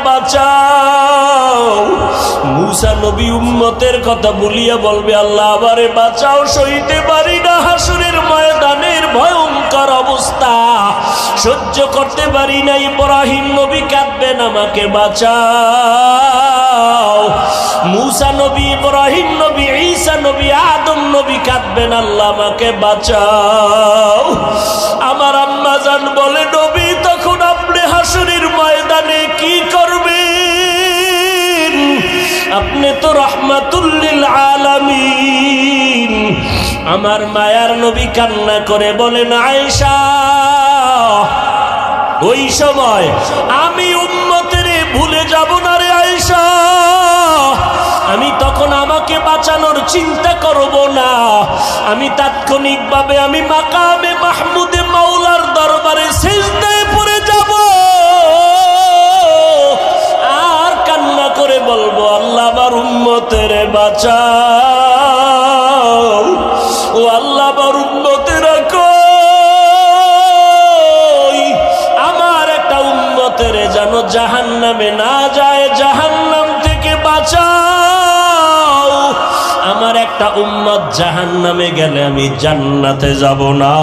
বাঁচাও। মূসা নবী উম্মতের কথা বলিয়া বলবে, আল্লাহ আমারে বাঁচাও, সইতে পারি না হাসরের ময়দানের ভয়ঙ্কর অবস্থা, সহ্য করতে পারি না। ইব্রাহিম নবী কাঁদবেন, আমাকে বাঁচাও। মূসা নবী, ইব্রাহিম নবী, ঈসা নবী, আদম নবী কাঁদবেন, আল্লাহ আমাকে বাঁচাও। আমার আম্মা জান বলে, নবী তখন আপনি হাসরের ময়দানে কি করবেন? আপনি তো রাহমাতুল লিল আলামিন। আমার মায়ার নবী কান্না করে বলেন, আয়েশা ওই সময় আমি উম্মতের ভুলে যাব না রে আয়েশা, আমি তখন আমাকে বাঁচানোর চিন্তা করব না, আমি তাৎক্ষণিকভাবে আমি মাকামে মাহমুদে মাওলার দরবারে সিজদায় পড়ে যাব আর কান্না করে বলবো, আল্লাহ আমার উম্মতের বাঁচাও, ও আল্লাহ আমার উম্মতের কই, আমার একটা উম্মতের যেন জাহান্নামে না যায়, জাহান্নাম থেকে বাঁচাও। আমার একটা উম্মত জাহান্নামে গেলে আমি জান্নাতে যাব না।